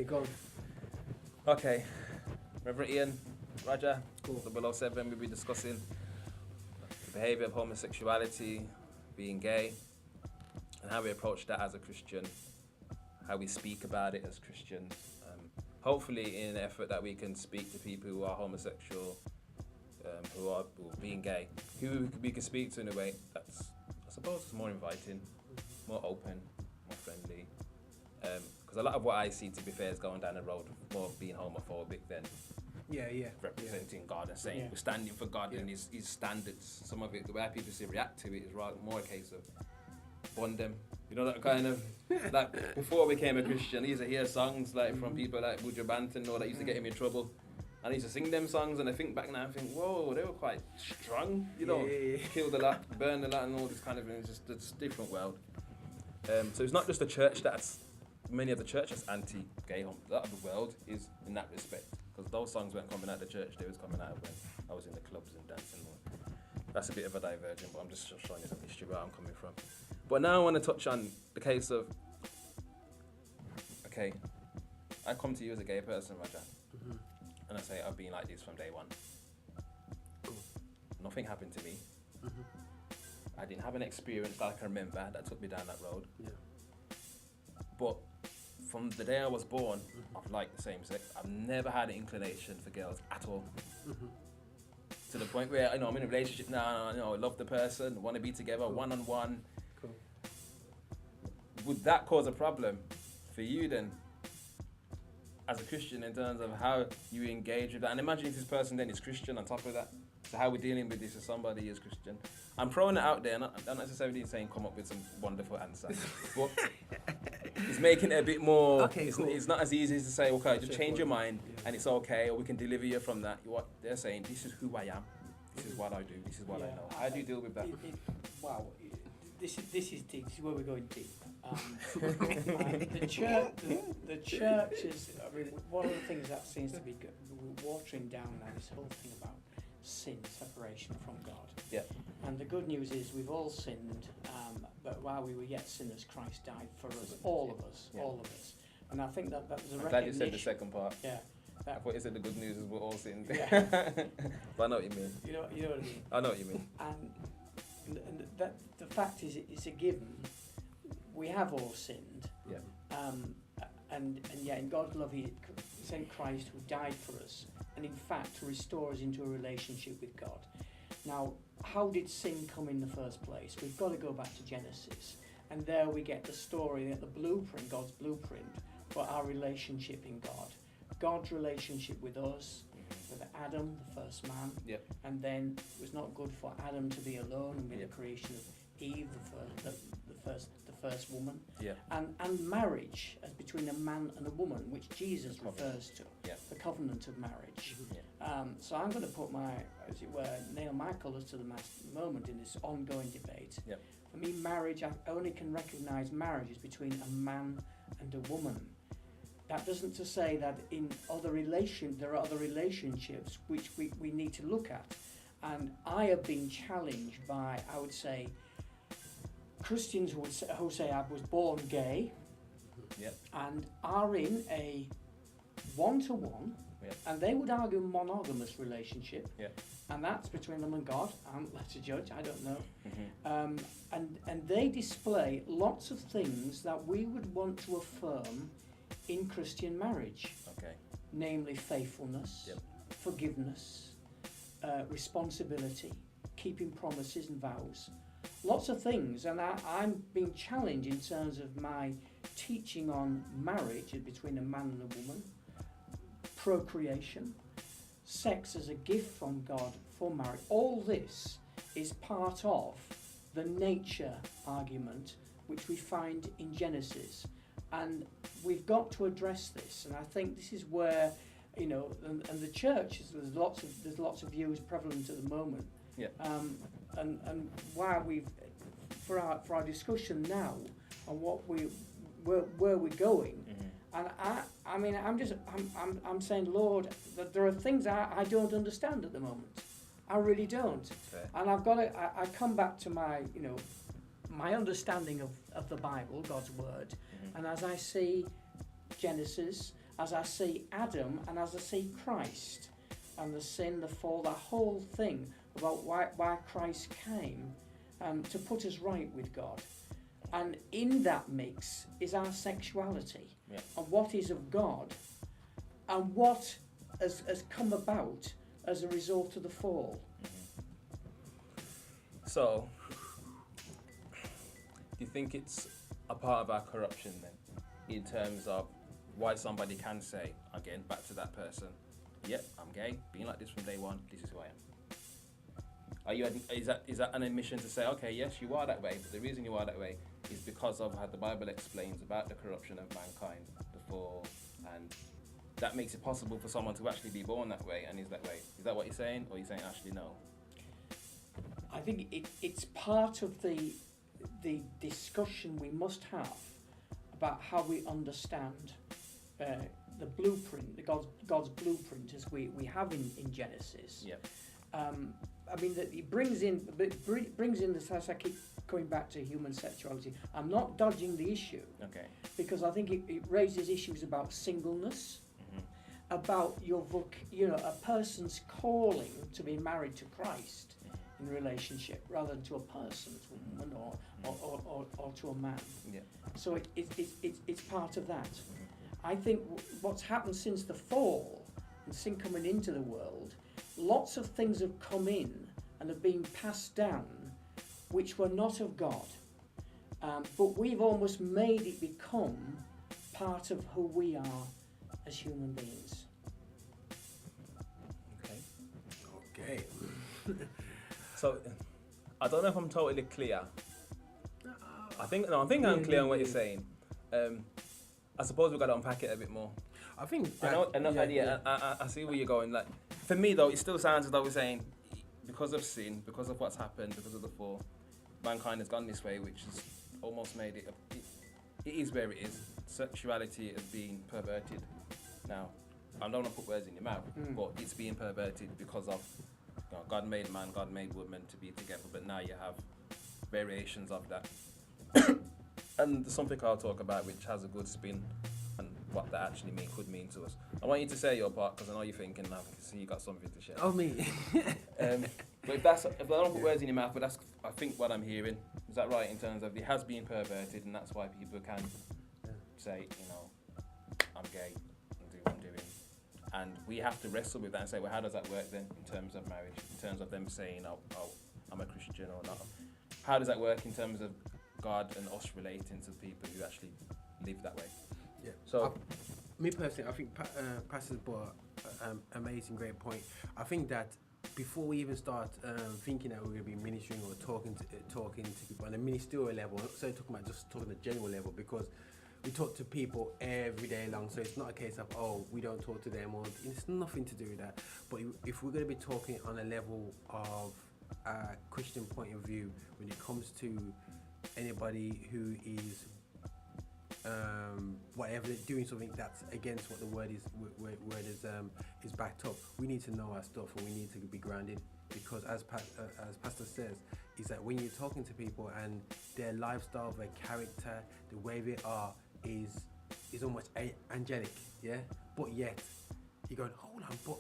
Okay, go on. Okay, Reverend Ian, Roger, Cool. 007, we'll be discussing the behaviour of homosexuality, being gay, and how we approach that as a Christian, how we speak about it as Christians. Hopefully in an effort that we can speak to people who are homosexual, who are being gay, who we can speak to in a way that's, I suppose, is more inviting, more open, more friendly. Because a lot of what I see, to be fair, is going down the road of more being homophobic than Yeah. representing God and saying Yeah. we're standing for God and Yeah. his standards. Some of it, the way people see react to it is more a case of bond them. You know, that kind of, like before I became a Christian, I used to hear songs like from people like Buju Banton or that used to get him in trouble. And I used to sing them songs and I think back now, I think, whoa, they were quite strong, you know, Yeah. killed a lot, burned a lot and all this kind of thing. It's just a different world. So it's not just the church many of the churches anti-gay. A lot of the world is in that respect. Because those songs weren't coming out of the church, they was coming out when I was in the clubs and dancing. That's a bit of a diversion, but I'm just showing you some history where I'm coming from. But now I want to touch on the case of, okay, I come to you as a gay person, Raja, and I say I've been like this from day one. Cool. Nothing happened to me. I didn't have an experience that I can remember that took me down that road. Yeah. But from the day I was born, I've liked the same sex. I've never had an inclination for girls at all. To the point where, I'm in a relationship now, I love the person, want to be together, one-on-one. Cool. Would that cause a problem for you then, as a Christian, in terms of how you engage with that? And imagine if this person then is Christian on top of that. So how we're dealing with this as somebody is Christian. I'm throwing it out there, not necessarily saying come up with some wonderful answer, but it's making it a bit more, Okay, cool. It's not as easy as to say, okay, just change your Straightforward. mind Yeah. and it's okay, or we can deliver you from that. What they're saying, this is who I am, this is what I do, this is what I know. How do you deal with that? Wow, this is deep. This is where we're going deep. The church is. I mean, one of the things that seems to be watering down now, this whole thing about sin, separation from God. Yeah. And the good news is we've all sinned, but while we were yet sinners, Christ died for us, all of us, Yeah. all of us. And I think that was a I'm recognition. glad you said the second part. Yeah. I thought you said the good news is we're all sitting there. Yeah. But I know what you mean. You know what I mean. I know what you mean. And that the fact is, it's a given. We have all sinned. Yeah. And yet in God's love, He sent Christ who died for us, and in fact to restore us into a relationship with God. Now, how did sin come in the first place? We've got to go back to Genesis, and there we get the story, the blueprint, God's blueprint for our relationship in God. God's relationship with us, with Adam, the first man, Yep. and then it was not good for Adam to be alone, and with Yep. the creation of Eve, the first woman, Yeah. and marriage as between a man and a woman, which Jesus The covenant. refers to, Yeah. the covenant of marriage. Yeah. So I'm going to put as it were, nail my colours to the moment in this ongoing debate. Yeah. For me, marriage, I only can recognise marriage as between a man and a woman. That doesn't to say that in there are other relationships which we need to look at. And I have been challenged by, I would say, Christians who say I was born gay, Yep. and are in a one-to-one, Yep. and they would argue monogamous relationship, Yep. and that's between them and God. I'm left to judge. I don't know. Mm-hmm. And they display lots of things that we would want to affirm in Christian marriage, Okay. namely faithfulness, Yep. forgiveness, responsibility, keeping promises and vows. Lots of things, and I'm being challenged in terms of my teaching on marriage between a man and a woman, procreation, sex as a gift from God for marriage. All this is part of the nature argument which we find in Genesis, and we've got to address this. And I think this is where, and the church, there's lots of views prevalent at the moment. Yeah. And why we've for our discussion now on where we're going, and I'm saying, Lord, that there are things I don't understand at the moment. I really don't. Fair. And I come back to my my understanding of the Bible, God's word, and as I see Genesis, as I see Adam and as I see Christ, and the sin, the fall, the whole thing about why Christ came to put us right with God. And in that mix is our sexuality, Yeah. and what is of God, and what has come about as a result of the fall. So, do you think it's a part of our corruption then, in terms of why somebody can say, again, back to that person, yep, I'm gay, being like this from day one, this is who I am? Is that an admission to say, okay, yes, you are that way, but the reason you are that way is because of how the Bible explains about the corruption of mankind, the fall, and that makes it possible for someone to actually be born that way and is that way? Is that what you're saying, or are you saying actually no? I think it's part of the discussion we must have about how we understand the blueprint, God's blueprint as we have in Genesis. Yeah. I mean, that it brings in this, as I keep going back to human sexuality. I'm not dodging the issue. Okay. Because I think it raises issues about singleness, about a person's calling to be married to Christ in relationship rather than to a person, to a woman or to a man. Yeah. So it's part of that. I think what's happened since the fall and sin coming into the world, lots of things have come in and have been passed down which were not of God. But we've almost made it become part of who we are as human beings. Okay. So, I don't know if I'm totally clear. I think I'm clear on what you're saying. I suppose we've got to unpack it a bit more. I think I see where you're going. Like, for me though, it still sounds as though we're saying, because of sin, because of what's happened, because of the fall, mankind has gone this way, which has almost made it. It is where it is. Sexuality is being perverted. Now, I don't want to put words in your mouth, but it's being perverted because of God made man, God made woman to be together, but now you have variations of that. And there's something I'll talk about which has a good spin and what that actually could mean to us. I want you to say your part because I know you're thinking now. I can see you got something to share. Oh, me. But if I don't put words in your mouth, but that's I think what I'm hearing. Is that right in terms of it has been perverted and that's why people can say, I'm gay and do what I'm doing. And we have to wrestle with that and say, well, how does that work then in terms of marriage, in terms of them saying, oh, I'm a Christian or not? How does that work in terms of God and us relating to people who actually live that way? Yeah. So, me personally, I think Pastor's brought amazing, great point. I think that before we even start thinking that we're going to be ministering or talking to people on a ministerial level, I'm not so talking about just talking at a general level, because we talk to people every day long, so it's not a case of, we don't talk to them, or it's nothing to do with that. But if we're going to be talking on a level of a Christian point of view, when it comes to anybody who is whatever, doing something that's against what the word is backed up, we need to know our stuff and we need to be grounded, because as Pastor says, is that when you're talking to people and their lifestyle, their character, the way they are is almost angelic, yeah, but yet you're going, hold on, but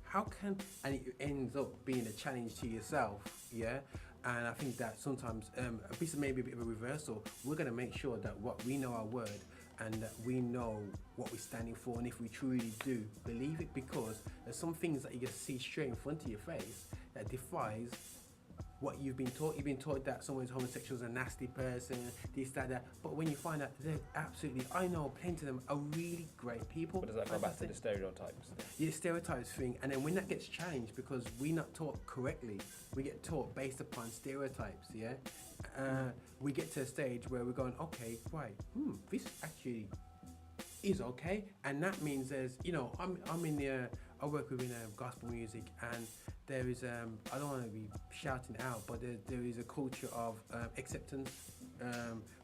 how can, and it ends up being a challenge to yourself, yeah. And I think that sometimes maybe a bit of a reversal. We're going to make sure that what we know our word and that we know what we're standing for, and if we truly do believe it, because there's some things that you just see straight in front of your face that defies what you've been taught. You've been taught that someone's homosexual is a nasty person, this, that. But when you find out they're absolutely, I know plenty of them are really great people. but does that go back to the stereotypes? Yeah, stereotypes thing, and then when that gets challenged because we're not taught correctly, we get taught based upon stereotypes, yeah? We get to a stage where we're going, okay, right, this actually is okay, and that means there's, I'm in the, I work within gospel music, and there is, I don't want to be shouting it out, but there is a culture of acceptance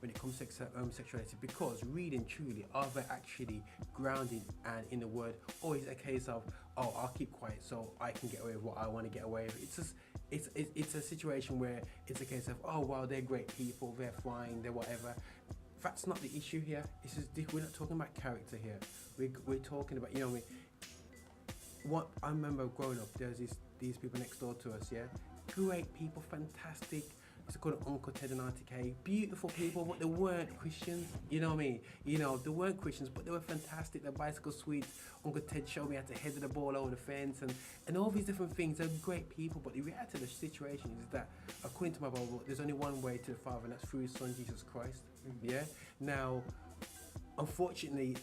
when it comes to homosexuality, because really and truly, are they actually grounded and in the word, or is it a case of, I'll keep quiet so I can get away with what I want to get away with? It's just, it's a situation where it's a case of, well, they're great people, they're fine, they're whatever. that's not the issue here. It's just, we're not talking about character here. We're talking about, what I remember growing up, there's these people next door to us, yeah? Great people, fantastic. It's called Uncle Ted and Auntie Kay. Beautiful people, but they weren't Christians. You know what I mean? They weren't Christians, but they were fantastic. Their bicycle sweets. Uncle Ted showed me how to head the ball over the fence and all these different things. They're great people, but the reality of the situation is that, according to my Bible, there's only one way to the Father, and that's through His Son, Jesus Christ. Yeah? Now, unfortunately,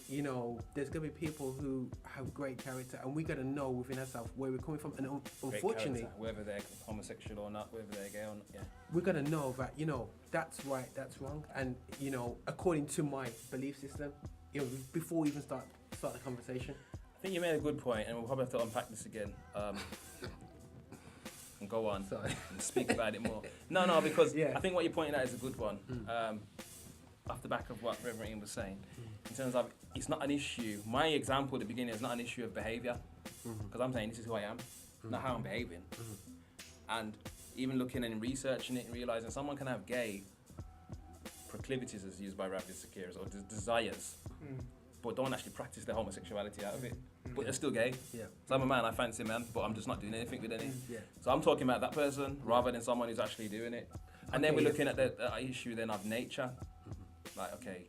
there's going to be people who have great character, and we got to know within ourselves where we're coming from. And unfortunately, whether they're homosexual or not, whether they're gay or not, yeah, we're going to know that, that's right, that's wrong. And, according to my belief system, before we even start the conversation. I think you made a good point, and we'll probably have to unpack this again. And go on. Sorry. And speak about it more. No, because Yeah. I think what you're pointing out is a good one. Off the back of what Reverend Ian was saying, in terms of it's not an issue. My example at the beginning is not an issue of behaviour, because I'm saying this is who I am, not how I'm behaving. And even looking and researching it and realising someone can have gay proclivities, as used by Reverend Harper, or desires, but don't actually practice their homosexuality out of it. But they're still gay. Yeah. So I'm a man, I fancy a man, but I'm just not doing anything with any. Yeah. So I'm talking about that person rather than someone who's actually doing it. And then we're looking at the issue then of nature. Like, okay,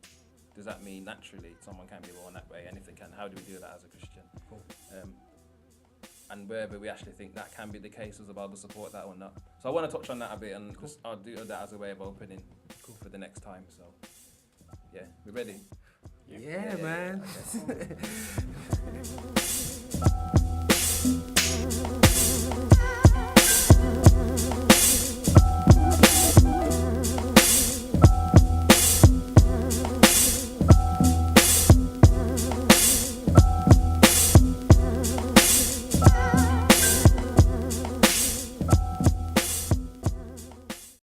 does that mean naturally someone can be born that way? And if they can, how do we do that as a Christian? Cool. And whether we actually think that can be the case, does the Bible support that or not? So I want to touch on that a bit, and I'll do that as a way of opening for the next time. So, yeah, we're ready. Yeah, man. Okay.